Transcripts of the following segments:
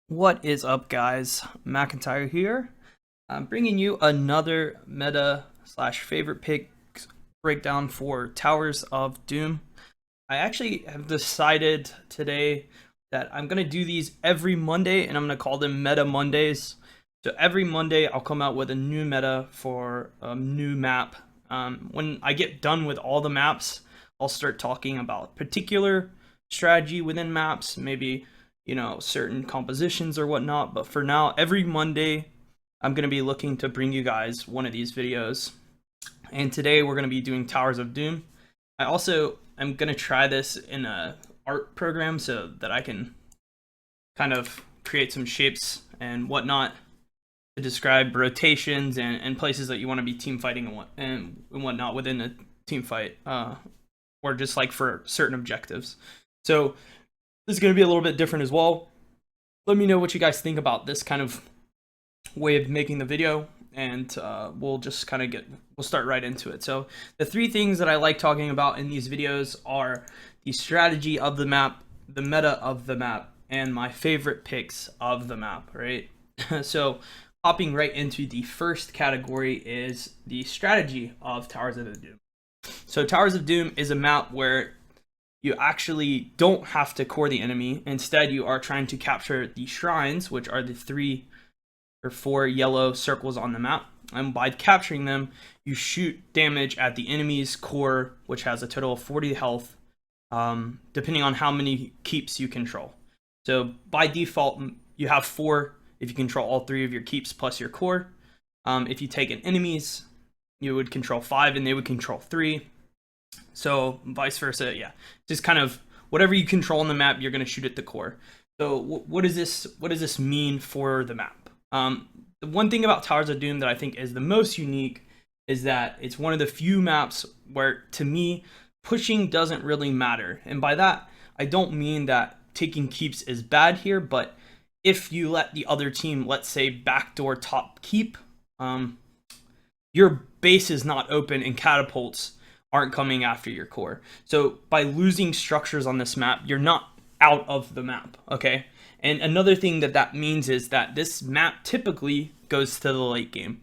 What is up, guys? McIntyre here. I'm bringing you another meta slash favorite picks breakdown for Towers of Doom. I actually have decided today that I'm going to do these every Monday, and I'm going to call them Meta Mondays. So every Monday, I'll come out with a new meta for a new map. When I get done with all the maps, I'll start talking about particular strategy within maps, maybe certain compositions or whatnot. But for now, every Monday, I'm going to be looking to bring you guys one of these videos. And today, we're going to be doing Towers of Doom. I also am going to try this in a art program so that I can kind of create some shapes and whatnot to describe rotations and places that you want to be team fighting and whatnot within a team fight, or just like for certain objectives. So this is going to be a little bit different as well. Let me know what you guys think about this kind of way of making the video, and we'll just kind of we'll start right into it. So the three things that I like talking about in these videos are the strategy of the map, the meta of the map, and my favorite picks of the map, right? So hopping right into the first category is the strategy of Towers of Doom. So Towers of Doom is a map where you actually don't have to core the enemy. Instead, you are trying to capture the shrines, which are the 3 or 4 yellow circles on the map. And by capturing them, you shoot damage at the enemy's core, which has a total of 40 health, depending on how many keeps you control. So by default, you have 4 if you control all 3 of your keeps plus your core. If you take an enemy's, you would control 5 and they would control 3. So vice versa, yeah. Just kind of whatever you control on the map, you're going to shoot at the core. So what does this mean for the map? The one thing about Towers of Doom that I think is the most unique is that it's one of the few maps where, to me, pushing doesn't really matter. And by that, I don't mean that taking keeps is bad here, but if you let the other team, let's say, backdoor top keep, your base is not open and catapults aren't coming after your core. So by losing structures on this map, you're not out of the map, okay? And another thing that means is that this map typically goes to the late game,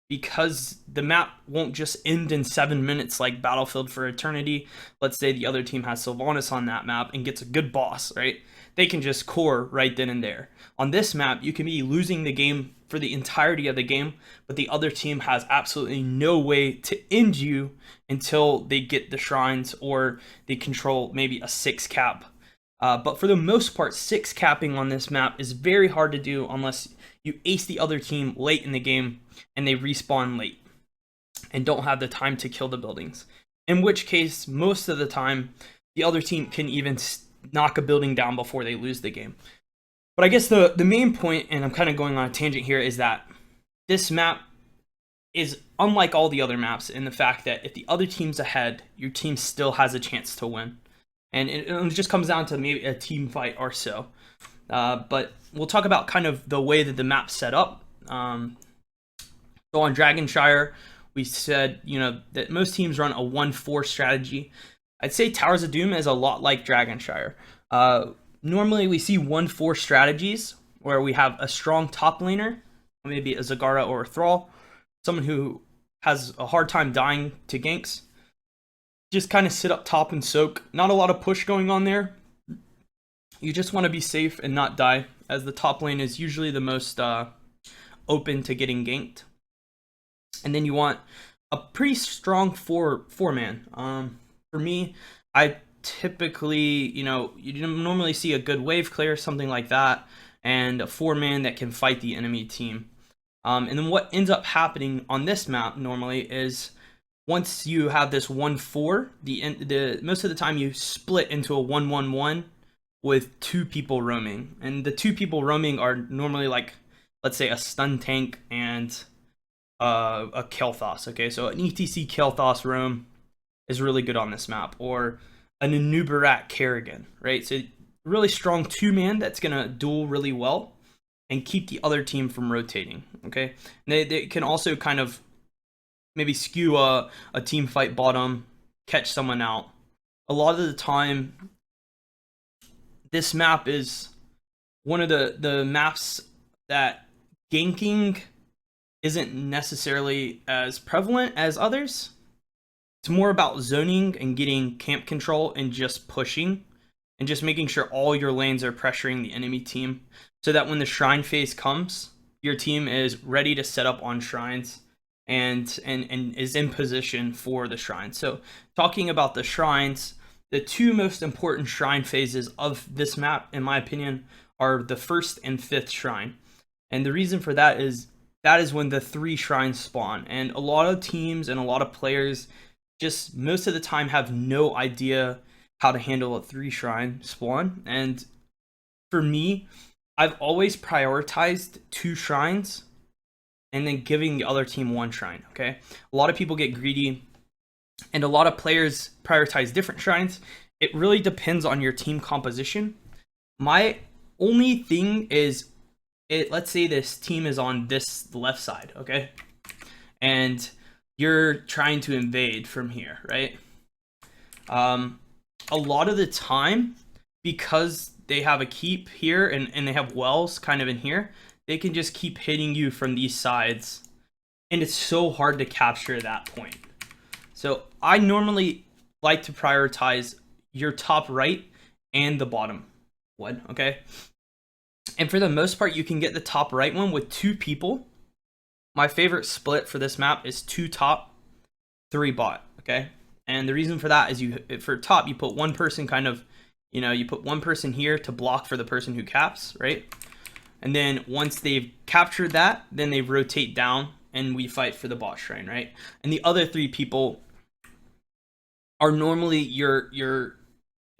because the map won't just end in 7 minutes like Battlefield for Eternity. Let's say the other team has Sylvanas on that map and gets a good boss, right? They can just core right then and there. On this map, you can be losing the game for the entirety of the game, but the other team has absolutely no way to end you until they get the shrines or they control maybe a 6 cap. But for the most part, 6 capping on this map is very hard to do unless you ace the other team late in the game and they respawn late and don't have the time to kill the buildings. In which case, most of the time, the other team can even knock a building down before they lose the game. But I guess the main point, and I'm kind of going on a tangent here, is that this map is unlike all the other maps in the fact that if the other team's ahead, your team still has a chance to win. And it just comes down to maybe a team fight or so. But we'll talk about kind of the way that the map's set up. So on Dragonshire, we said, that most teams run a 1-4 strategy. I'd say Towers of Doom is a lot like Dragonshire. Normally, we see 1-4 strategies where we have a strong top laner, maybe a Zagara or a Thrall, someone who has a hard time dying to ganks. Just kind of sit up top and soak. Not a lot of push going on there. You just want to be safe and not die, as the top lane is usually the most open to getting ganked. And then you want a pretty strong four-man. For me, I typically, you normally see a good wave clear, something like that, and a 4-man that can fight the enemy team. And then what ends up happening on this map normally is, once you have this 1-4, the most of the time you split into a 1-1-1 with 2 people roaming. And the 2 people roaming are normally, like, let's say a stun tank and a Kel'Thas, okay? So an ETC Kel'Thas roam is really good on this map, or an Anubarak Kerrigan, right? So really strong 2-man that's going to duel really well and keep the other team from rotating, okay? And they can also kind of maybe skew a team fight bottom, catch someone out. A lot of the time, this map is one of the maps that ganking isn't necessarily as prevalent as others. It's more about zoning and getting camp control and just pushing and just making sure all your lanes are pressuring the enemy team so that when the shrine phase comes, your team is ready to set up on shrines and is in position for the shrine. So talking about the shrines, the two most important shrine phases of this map, in my opinion, are the first and fifth shrine. And the reason for that is when the 3 shrines spawn. And a lot of teams and a lot of players just most of the time have no idea how to handle a 3 shrine spawn. And for me, I've always prioritized 2 shrines and then giving the other team 1 shrine, okay? A lot of people get greedy and a lot of players prioritize different shrines. It really depends on your team composition. My only thing is, let's say this team is on this left side, okay? And you're trying to invade from here, right? A lot of the time, because they have a keep here and they have wells kind of in here, they can just keep hitting you from these sides. And it's so hard to capture that point. So I normally like to prioritize your top right and the bottom one, okay? And for the most part, you can get the top right one with 2 people. My favorite split for this map is 2 top, 3 bot, okay? And the reason for that is for top, you put 1 person kind of, you put 1 person here to block for the person who caps, right? And then once they've captured that, then they rotate down and we fight for the bot shrine, right? And the other 3 people are normally your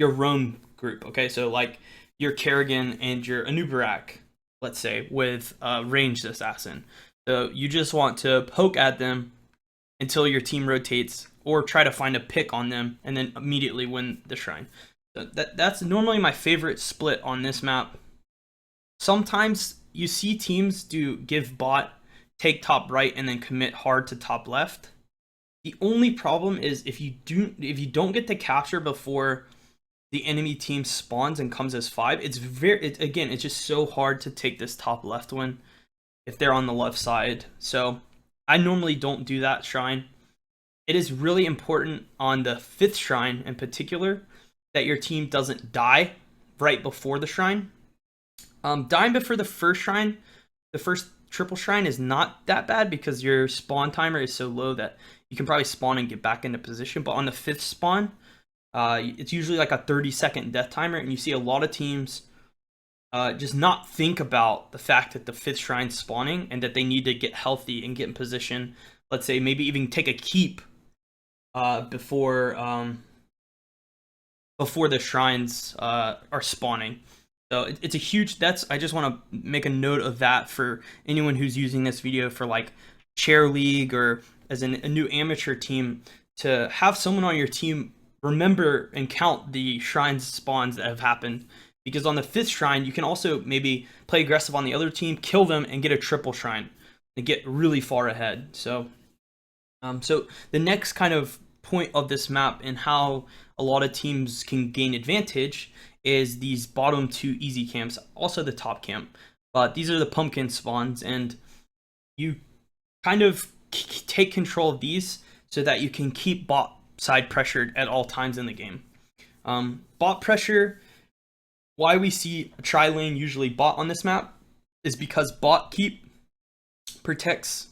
roam group, okay? So like your Kerrigan and your Anubarak, let's say, with ranged assassin. So you just want to poke at them until your team rotates or try to find a pick on them and then immediately win the shrine. So that's normally my favorite split on this map. Sometimes you see teams give bot, take top right, and then commit hard to top left. The only problem is if you don't get the capture before the enemy team spawns and comes as 5, it's just so hard to take this top left one if they're on the left side. So I normally don't do that shrine. It is really important on the 5th shrine in particular that your team doesn't die right before the shrine. Dying before the first shrine, the first triple shrine, is not that bad because your spawn timer is so low that you can probably spawn and get back into position. But on the 5th spawn, it's usually like a 30-second death timer, and you see a lot of teams just not think about the fact that the 5th shrine's spawning and that they need to get healthy and get in position. Let's say maybe even take a keep before the shrines are spawning. So it's a huge, I just want to make a note of that for anyone who's using this video for like chair league or as a new amateur team, to have someone on your team remember and count the shrines spawns that have happened. Because on the 5th shrine, you can also maybe play aggressive on the other team, kill them, and get a triple shrine and get really far ahead. So the next kind of point of this map and how a lot of teams can gain advantage is these bottom 2 easy camps, also the top camp. But these are the pumpkin spawns, and you kind of take control of these so that you can keep bot side pressured at all times in the game. Bot pressure, why we see a tri-lane usually bot on this map, is because bot keep protects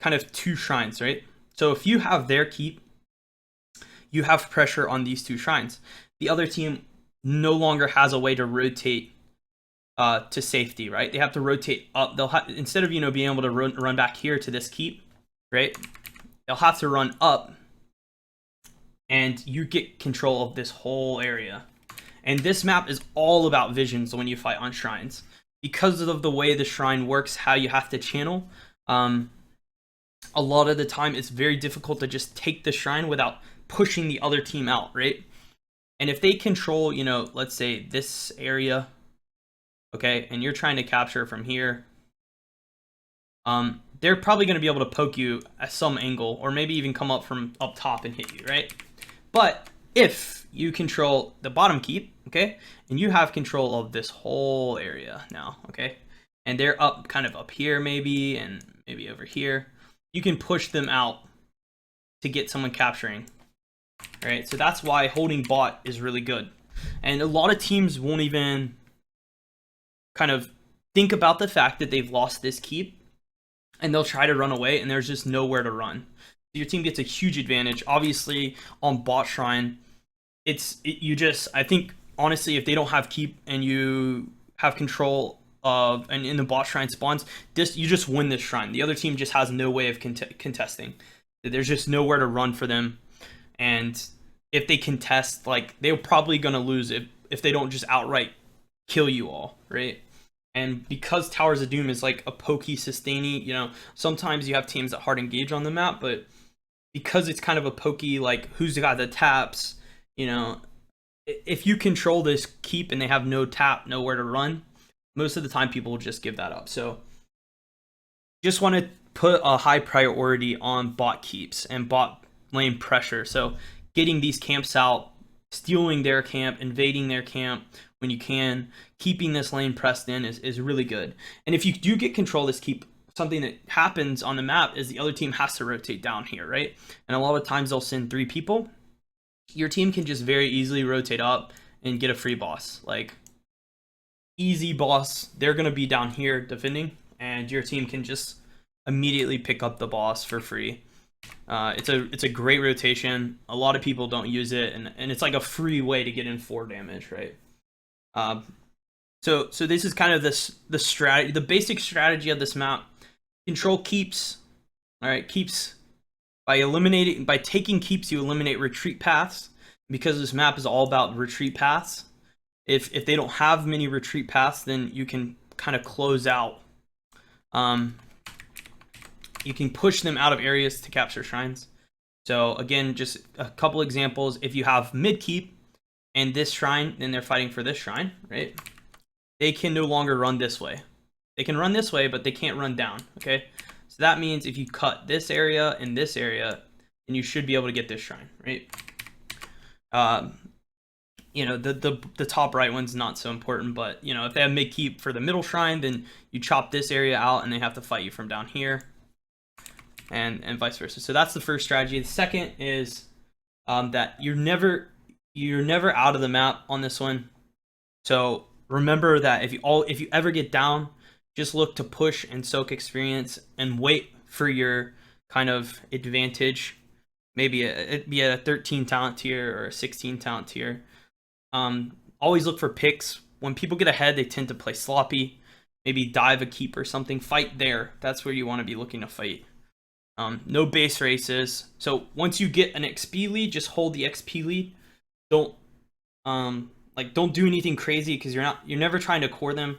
kind of 2 shrines, right? So if you have their keep, you have pressure on these 2 shrines. The other team no longer has a way to rotate to safety, right? They have to rotate up. They'll instead of being able to run back here to this keep, right? They'll have to run up, and you get control of this whole area. And this map is all about visions when you fight on shrines, because of the way the shrine works, how you have to channel. A lot of the time, it's very difficult to just take the shrine without pushing the other team out, right? And if they control, let's say this area, okay, and you're trying to capture from here, they're probably going to be able to poke you at some angle, or maybe even come up from up top and hit you, right? But if you control the bottom keep, okay, and you have control of this whole area now, okay, and they're up kind of up here maybe, and maybe over here, you can push them out to get someone capturing. All right, so that's why holding bot is really good. And a lot of teams won't even kind of think about the fact that they've lost this keep, and they'll try to run away, and there's just nowhere to run. Your team gets a huge advantage. Obviously, on bot shrine, I think honestly, if they don't have keep and you have control of, and in the bot shrine spawns, you just win this shrine. The other team just has no way of contesting. There's just nowhere to run for them, and if they contest, like, they're probably gonna lose if they don't just outright kill you all, right? And because Towers of Doom is like a pokey sustainy, sometimes you have teams that hard engage on the map, but because it's kind of a pokey, like, who's got the taps, if you control this keep and they have no tap, nowhere to run, most of the time people will just give that up. So just want to put a high priority on bot keeps and bot lane pressure. So getting these camps out, stealing their camp, invading their camp when you can, keeping this lane pressed in is really good. And if you do get control of this keep, something that happens on the map is the other team has to rotate down here, right? And a lot of times they'll send 3 people. Your team can just very easily rotate up and get a free boss. Like, easy boss. They're going to be down here defending, and your team can just immediately pick up the boss for free. It's a great rotation. A lot of people don't use it, and it's like a free way to get in 4 damage, right? So this is kind of the strategy, the basic strategy of this map. Control keeps. All right, keeps. By taking keeps, you eliminate retreat paths, because this map is all about retreat paths. If they don't have many retreat paths, then you can kind of close out. You can push them out of areas to capture shrines. So again, just a couple examples. If you have mid keep and this shrine, then they're fighting for this shrine, right? They can no longer run this way. They can run this way, but they can't run down, okay? So that means if you cut this area and this area, then you should be able to get this shrine, right? The top right one's not so important, but if they have mid keep for the middle shrine, then you chop this area out and they have to fight you from down here, and vice versa. So that's the first strategy. The second is that you're never out of the map on this one. So remember that if you ever get down, just look to push and soak experience and wait for your kind of advantage. Maybe it'd be a 13 talent tier or a 16 talent tier. Always look for picks. When people get ahead, they tend to play sloppy. Maybe dive a keep or something. Fight there. That's where you want to be looking to fight. No base races. So once you get an XP lead, just hold the XP lead. Don't do anything crazy, because you're never trying to core them.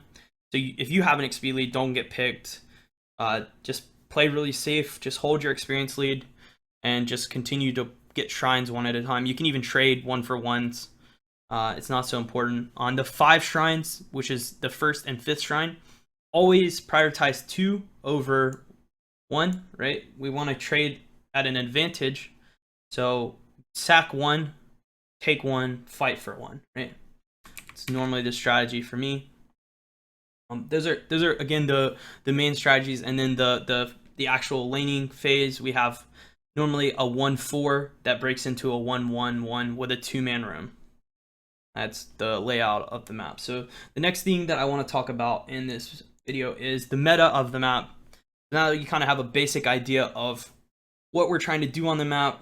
So if you have an XP lead, don't get picked. Just play really safe. Just hold your experience lead and just continue to get shrines one at a time. You can even trade 1-for-1s. It's not so important. On the 5 shrines, which is the 1st and 5th shrine, always prioritize 2 over 1, right? We want to trade at an advantage. So sack 1, take 1, fight for 1, right? It's normally the strategy for me. Those are again the main strategies, and then the actual laning phase, we have normally a 1-4 that breaks into a 1-1-1 with a 2-man room. That's the layout of the map. So the next thing that I want to talk about in this video is the meta of the map. Now that you kind of have a basic idea of what we're trying to do on the map,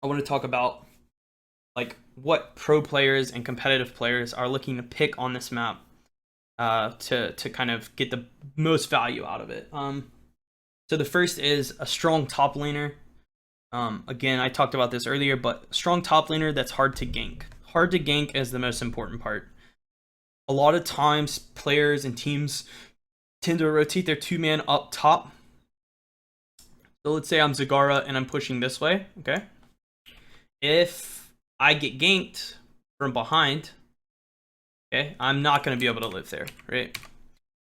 I want to talk about like what pro players and competitive players are looking to pick on this map to kind of get the most value out of it. So the first is a strong top laner. Again, I talked about this earlier, but strong top laner that's hard to gank. Hard to gank is the most important part. A lot of times players and teams tend to rotate their 2-man up top. So let's say I'm Zagara and I'm pushing this way, okay? If I get ganked from behind, okay, I'm not going to be able to live there, right?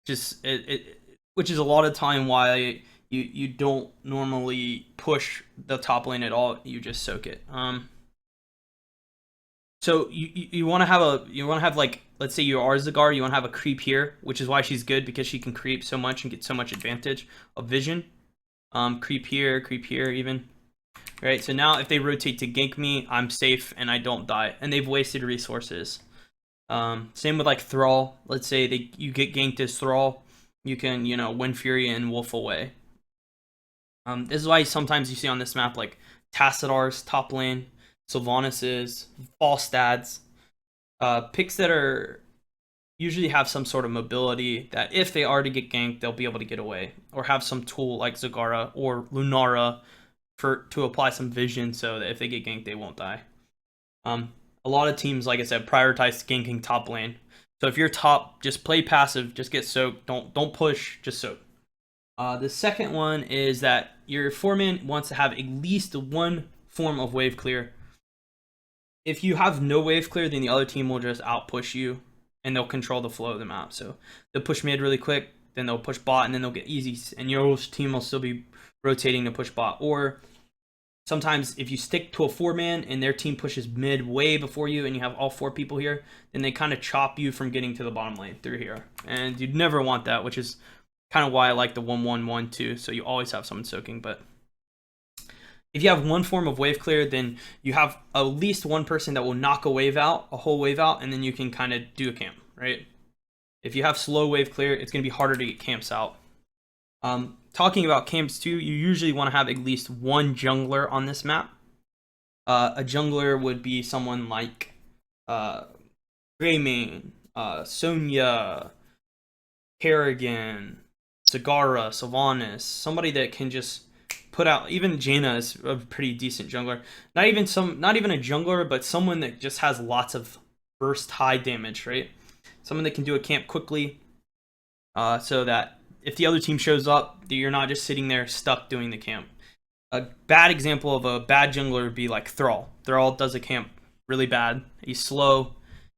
Which is a lot of time why you don't normally push the top lane at all. You just soak it. So you want to have like, let's say you are Zagar, you want to have a creep here, which is why she's good, because she can creep so much and get so much advantage of vision. Creep here even. Right, so now if they rotate to gank me, I'm safe and I don't die, and they've wasted resources. Same with like Thrall. Let's say you get ganked as Thrall, you can, Wind Fury and Wolf away. This is why sometimes you see on this map like Tassadar's top lane, Sylvanas', Falstads, picks that are usually have some sort of mobility that if they are to get ganked, they'll be able to get away, or have some tool like Zagara or Lunara to apply some vision so that if they get ganked, they won't die. A lot of teams, like I said, prioritize ganking top lane. So if you're top, just play passive, just get soaked. Don't push, just soak. The second one is that your 4-man wants to have at least one form of wave clear. If you have no wave clear, then the other team will just outpush you, and they'll control the flow of the map. So they'll push mid really quick, then they'll push bot, and then they'll get easy, and your team will still be rotating to push bot. Or sometimes if you stick to a 4-man and their team pushes mid way before you and you have all 4 people here, then they kind of chop you from getting to the bottom lane through here. And you'd never want that, which is kind of why I like the 1-1-1-2, so you always have someone soaking. But if you have one form of wave clear, then you have at least one person that will knock a whole wave out, and then you can kind of do a camp, right? If you have slow wave clear, it's going to be harder to get camps out. Talking about camps too, you usually want to have at least one jungler on this map. A jungler would be someone like Greymane, Sonya, Kerrigan, Zagara, Sylvanas, somebody that can just put out. Even Jaina is a pretty decent jungler. Not even a jungler, but someone that just has lots of burst high damage, right? Someone that can do a camp quickly, so that if the other team shows up, you're not just sitting there stuck doing the camp. A bad example of a bad jungler would be like Thrall. Thrall does a camp really bad. He's slow.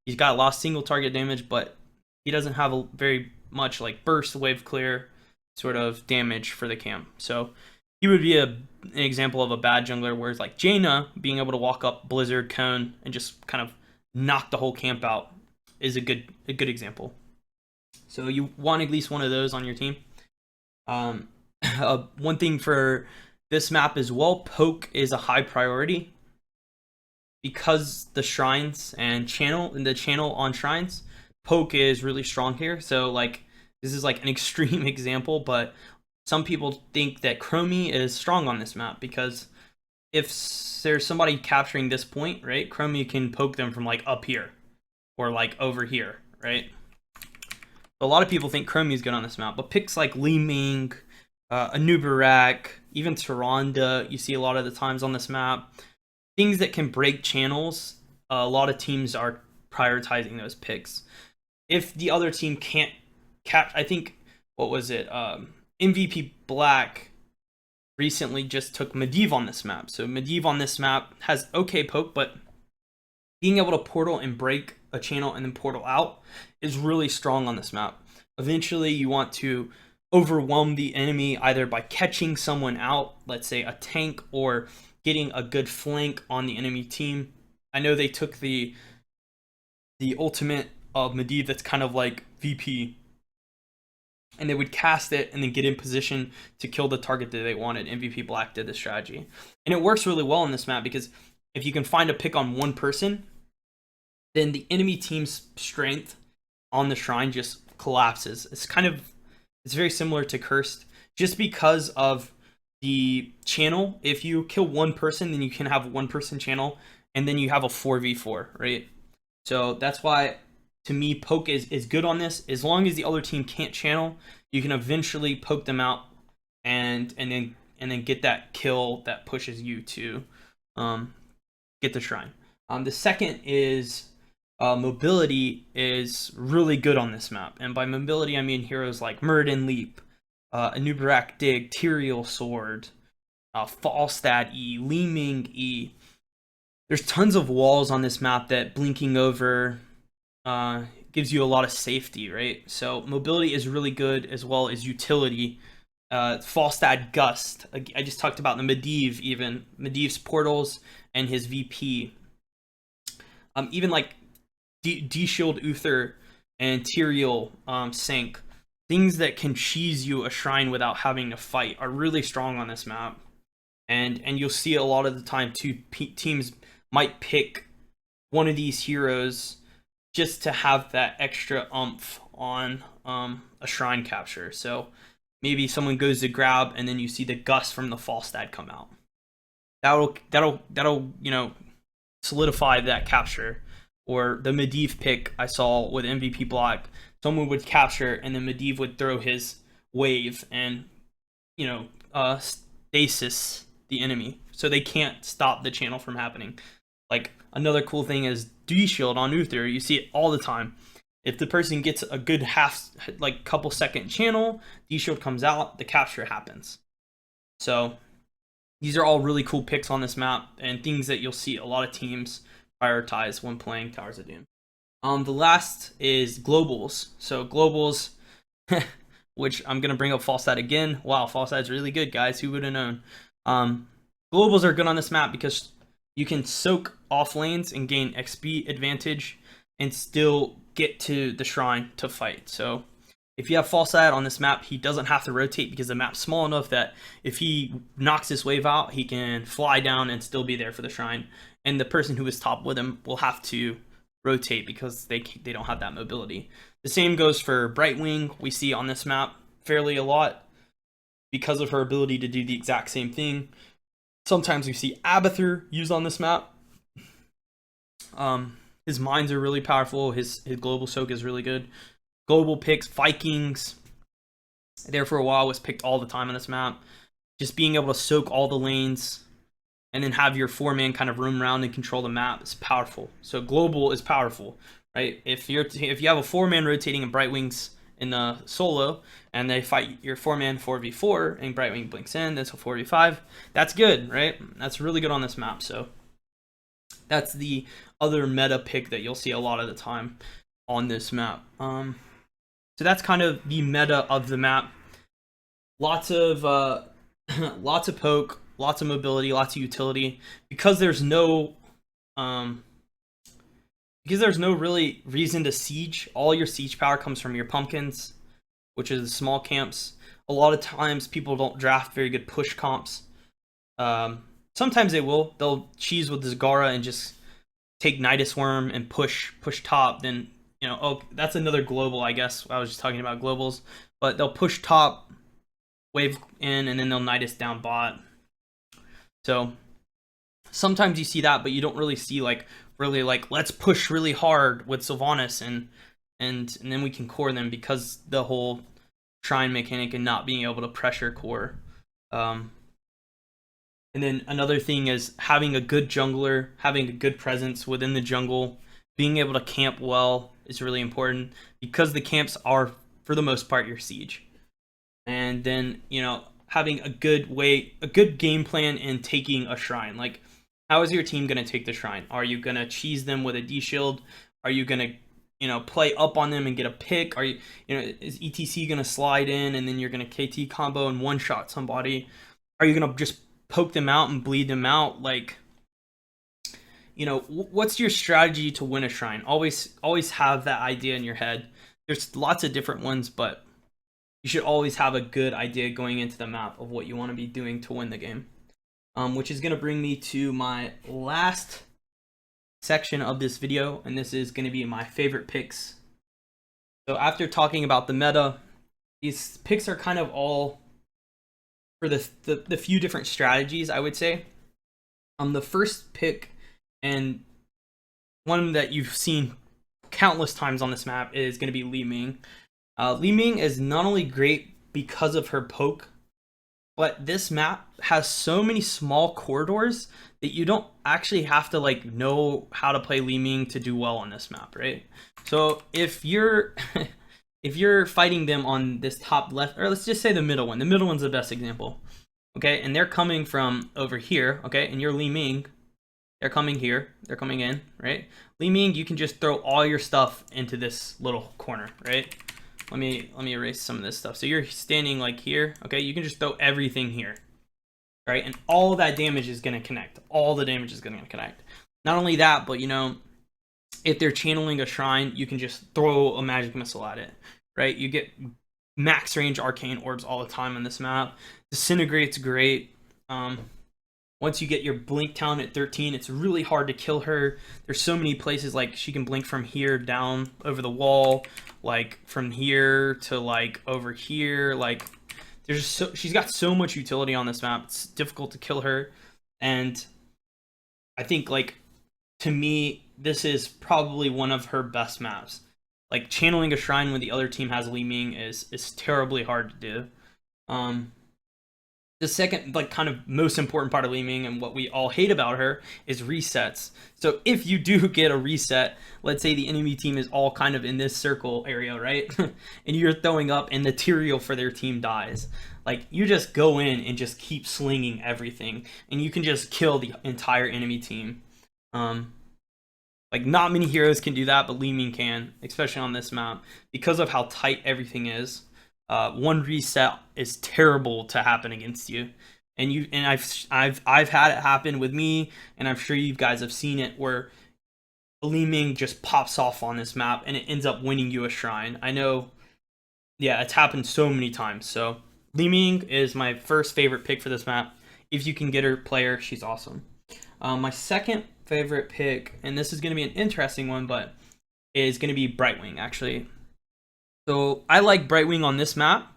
He's got a lot of single target damage, but he doesn't have a very much like burst, wave clear sort of damage for the camp. So he would be an example of a bad jungler, whereas like Jaina being able to walk up Blizzard Cone and just kind of knock the whole camp out is a good example. So you want at least one of those on your team. One thing for this map as well, poke is a high priority because the shrines and the channel on shrines, poke is really strong here. So like this is like an extreme example, but some people think that Chromie is strong on this map because if there's somebody capturing this point, right, Chromie can poke them from like up here or like over here, right? A lot of people think Chromie is good on this map, but picks like Li Ming, Anubarak, even Tyrande, you see a lot of the times on this map. Things that can break channels, a lot of teams are prioritizing those picks. If the other team can't I think, what was it? MVP Black recently just took Medivh on this map. So Medivh on this map has okay poke, but being able to portal and break a channel and then portal out is really strong on this map. Eventually, you want to overwhelm the enemy either by catching someone out, let's say a tank, or getting a good flank on the enemy team. I know they took the ultimate of Medivh that's kind of like VP, and they would cast it and then get in position to kill the target that they wanted. MVP Black did this strategy. And it works really well on this map because if you can find a pick on one person, then the enemy team's strength on the shrine just collapses. It's very similar to Cursed, just because of the channel. If you kill one person, then you can have one person channel, and then you have a 4v4, right? So that's why, to me, poke is good on this. As long as the other team can't channel, you can eventually poke them out and then get that kill that pushes you to get the shrine. The second is mobility is really good on this map, and by mobility I mean heroes like Muradin Leap, Anubarak Dig, Tyrael Sword, Falstad E, Li Ming E. There's tons of walls on this map that blinking over gives you a lot of safety, right? So mobility is really good, as well as utility. Falstad Gust, I just talked about the Medivh, even Medivh's portals and his VP. Even like D-Shield Uther and Tyrael Sync, things that can cheese you a shrine without having to fight, are really strong on this map. And you'll see a lot of the time too, teams might pick one of these heroes just to have that extra oomph on a shrine capture. So maybe someone goes to grab, and then you see the gust from the Falstad come out. That'll solidify that capture. Or the Medivh pick I saw with MVP block, someone would capture, and then Medivh would throw his wave and stasis the enemy, so they can't stop the channel from happening. Like, another cool thing is D-Shield on Uther. You see it all the time. If the person gets a good couple second channel, D-Shield comes out, the capture happens. So these are all really cool picks on this map, and things that you'll see a lot of teams prioritize when playing Towers of Doom. The last is globals. So globals, which I'm gonna bring up Falstad again. Wow, Falstad's really good, guys. Who would have known? Globals are good on this map because you can soak off lanes and gain XP advantage and still get to the shrine to fight. So if you have Falstad on this map, he doesn't have to rotate because the map's small enough that if he knocks this wave out, he can fly down and still be there for the shrine. And the person who is top with him will have to rotate because they don't have that mobility. The same goes for Brightwing. We see on this map fairly a lot because of her ability to do the exact same thing. Sometimes we see Abathur used on this map. His mines are really powerful. His global soak is really good. Global picks, Vikings. There for a while was picked all the time on this map. Just being able to soak all the lanes and then have your 4-man kind of roam around and control the map is powerful. So global is powerful, right? If you have a 4-man rotating in Brightwings in the solo, and they fight your 4-man 4v4, and Brightwing blinks in, that's a 4v5. That's good, right? That's really good on this map. So that's the other meta pick that you'll see a lot of the time on this map. So that's kind of the meta of the map. Lots of poke, lots of mobility, lots of utility. Because there's no really reason to siege. All your siege power comes from your pumpkins, which is small camps. A lot of times people don't draft very good push comps. Sometimes they will. They'll cheese with this Gara and just take Nidus Worm and push top. Then that's another global, I guess. I was just talking about globals, but they'll push top, wave in, and then they'll Nidus down bot. So sometimes you see that, but you don't really see let's push really hard with Sylvanas and then we can core them, because the whole shrine mechanic and not being able to pressure core. And then another thing is having a good jungler, having a good presence within the jungle, being able to camp well is really important, because the camps are, for the most part, your siege. And then, having a good game plan in taking a shrine. Like, how is your team going to take the shrine? Are you going to cheese them with a D-Shield? Are you going to, play up on them and get a pick? Are you, is ETC going to slide in and then you're going to KT combo and one-shot somebody? Are you going to just poke them out and bleed them out? Like, what's your strategy to win a shrine? Always have that idea in your head. There's lots of different ones, but you should always have a good idea going into the map of what you want to be doing to win the game. Which is going to bring me to my last section of this video, and this is going to be my favorite picks. So after talking about the meta, these picks are kind of all for the few different strategies, I would say. The first pick, and one that you've seen countless times on this map, is going to be Li Ming. Li Ming is not only great because of her poke, but this map has so many small corridors that you don't actually have to know how to play Li Ming to do well on this map, right? So if you're if you're fighting them on this top left, or let's just say the middle one. The middle one's the best example. Okay, and they're coming from over here, okay, and you're Li Ming. They're coming here. They're coming in, right? Li Ming, you can just throw all your stuff into this little corner, right? Let me erase some of this stuff. So you're standing here, okay? You can just throw everything here, right? And all that damage is going to connect. All the damage is going to connect. Not only that, but if they're channeling a shrine, you can just throw a magic missile at it, right? You get max range arcane orbs all the time on this map. Disintegrate's great. Once you get your blink count at 13, it's really hard to kill her. There's so many places, like she can blink from here down over the wall, like from here to like over here. Like she's got so much utility on this map. It's difficult to kill her, and I think, like, to me, this is probably one of her best maps. Like, channeling a shrine when the other team has Li Ming is terribly hard to do. The second, like, kind of most important part of Li Ming and what we all hate about her is resets. So if you do get a reset, let's say the enemy team is all kind of in this circle area, right? And you're throwing up and the Tyrael for their team dies. Like, you just go in and just keep slinging everything, and you can just kill the entire enemy team. Like, not many heroes can do that, but Li Ming can, especially on this map, because of how tight everything is. One reset is terrible to happen against you, and I've had it happen with me, and I'm sure you guys have seen it where Li Ming just pops off on this map and it ends up winning you a shrine. I know, yeah, it's happened so many times. So Li Ming is my first favorite pick for this map. If you can get her, player, she's awesome. My second favorite pick, and this is going to be an interesting one, but is going to be Brightwing, actually. So I like Brightwing on this map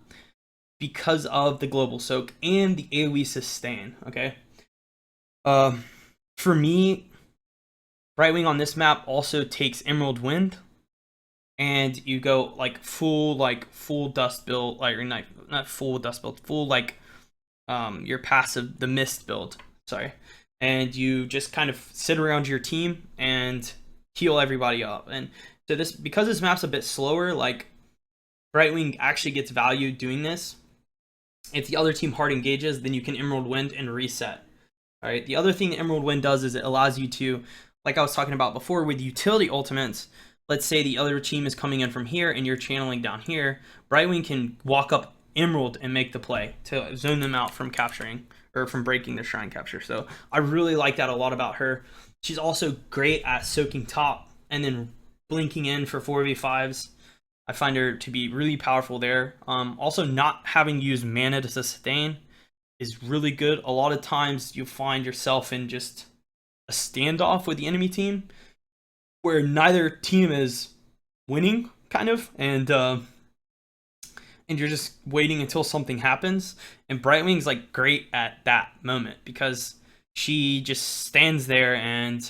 because of the global soak and the AoE sustain. Okay. For me, Brightwing on this map also takes Emerald Wind, and you go like full dust build, like, or not full dust build, full like your passive, the mist build. Sorry. And you just kind of sit around your team and heal everybody up. And so because this map's a bit slower, like, Brightwing actually gets value doing this. If the other team hard engages, then you can Emerald Wind and reset. All right. The other thing that Emerald Wind does is it allows you to, like I was talking about before with utility ultimates, let's say the other team is coming in from here and you're channeling down here, Brightwing can walk up Emerald and make the play to zone them out from capturing, or from breaking the shrine capture. So I really like that a lot about her. She's also great at soaking top and then blinking in for 4v5s. I find her to be really powerful there. Also, not having used mana to sustain is really good. A lot of times you find yourself in just a standoff with the enemy team where neither team is winning, kind of, and you're just waiting until something happens. And Brightwing's like great at that moment because she just stands there and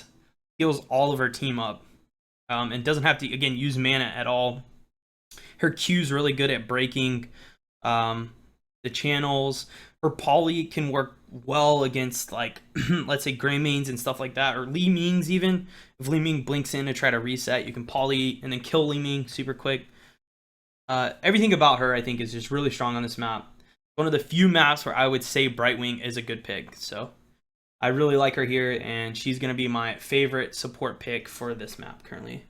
heals all of her team up, and doesn't have to, again, use mana at all. Her Q's really good at breaking the channels. Her poly can work well against, like, let's say Greymanes and stuff like that, or Li Mings even. If Li Ming blinks in to try to reset, you can poly and then kill Li Ming super quick. Everything about her, I think, is just really strong on this map. One of the few maps where I would say Brightwing is a good pick. So I really like her here, and she's going to be my favorite support pick for this map currently.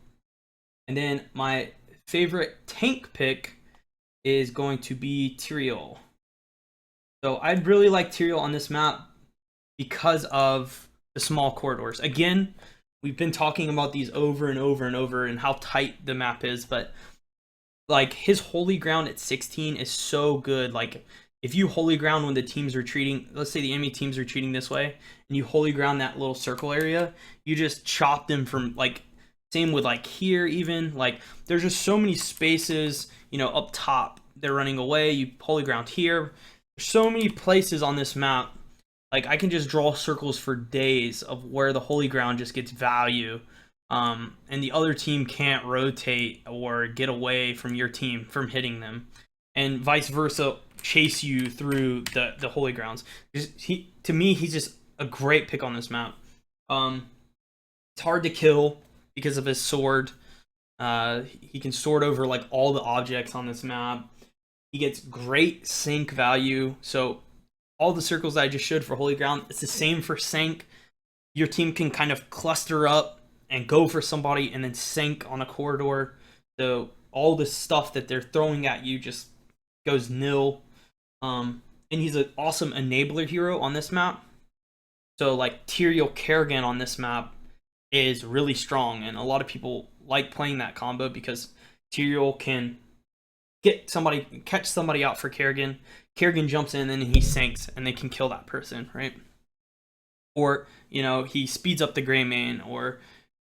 And then my favorite tank pick is going to be Tyrael. So I'd really like Tyrael on this map because of the small corridors. Again, we've been talking about these over and over and over and how tight the map is, but like, his holy ground at 16 is so good. Like, if you holy ground when the team's retreating, let's say the enemy team's retreating this way, and you holy ground that little circle area, you just chop them from, like, same with like here even, like, there's just so many spaces, you know, up top, they're running away, you holy ground here. There's so many places on this map. Like, I can just draw circles for days of where the holy ground just gets value. And the other team can't rotate or get away from your team from hitting them, and vice versa, chase you through the holy grounds. To me, he's just a great pick on this map. It's hard to kill because of his sword. He can sword over like all the objects on this map. He gets great sync value. So all the circles that I just showed for holy ground, it's the same for sync. Your team can kind of cluster up and go for somebody and then sink on a corridor. So all the stuff that they're throwing at you just goes nil. And he's an awesome enabler hero on this map. So like Tyrael Kerrigan on this map is really strong, and a lot of people like playing that combo because Tyrael can catch somebody out for Kerrigan. Kerrigan jumps in and he sinks, and they can kill that person, right? Or he speeds up the gray main, or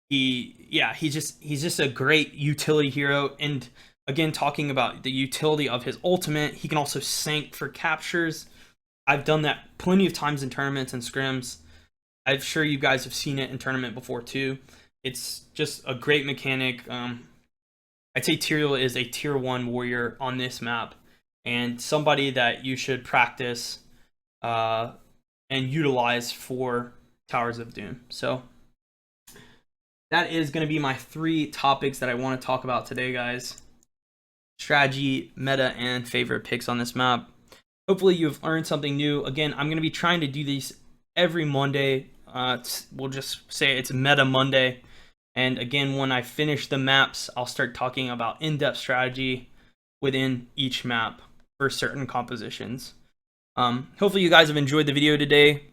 he's just a great utility hero. And again, talking about the utility of his ultimate, he can also sink for captures. I've done that plenty of times in tournaments and scrims. I'm sure you guys have seen it in tournament before too. It's just a great mechanic. I'd say Tyrael is a tier 1 warrior on this map, and somebody that you should practice and utilize for Towers of Doom. So that is going to be my 3 topics that I want to talk about today, guys. Strategy, meta, and favorite picks on this map. Hopefully you've learned something new. Again, I'm going to be trying to do these every Monday. We'll just say it's Meta Monday. And again, when I finish the maps, I'll start talking about in-depth strategy within each map for certain compositions. Hopefully you guys have enjoyed the video today.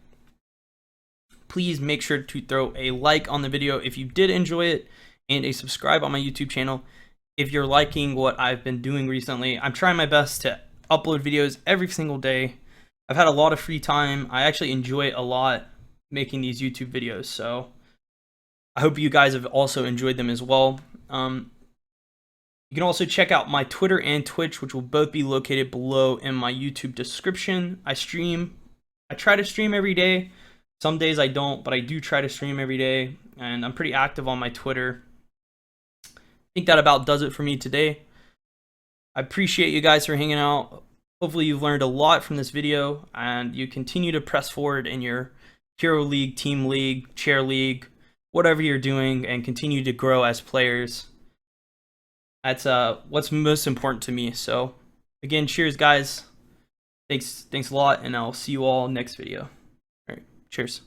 Please make sure to throw a like on the video if you did enjoy it, and a subscribe on my YouTube channel if you're liking what I've been doing recently. I'm trying my best to upload videos every single day. I've had a lot of free time. I actually enjoy it a lot making these YouTube videos, so I hope you guys have also enjoyed them as well. You can also check out my Twitter and Twitch, which will both be located below in my YouTube description. I try to stream every day. Some days I don't, but I do try to stream every day, and I'm pretty active on my Twitter. I think that about does it for me today. I appreciate you guys for hanging out. Hopefully you've learned a lot from this video, and you continue to press forward in your Hero League, Team League, Chair League, whatever you're doing, and continue to grow as players. That's what's most important to me. So again, cheers guys. Thanks a lot, and I'll see you all next video. All right, cheers.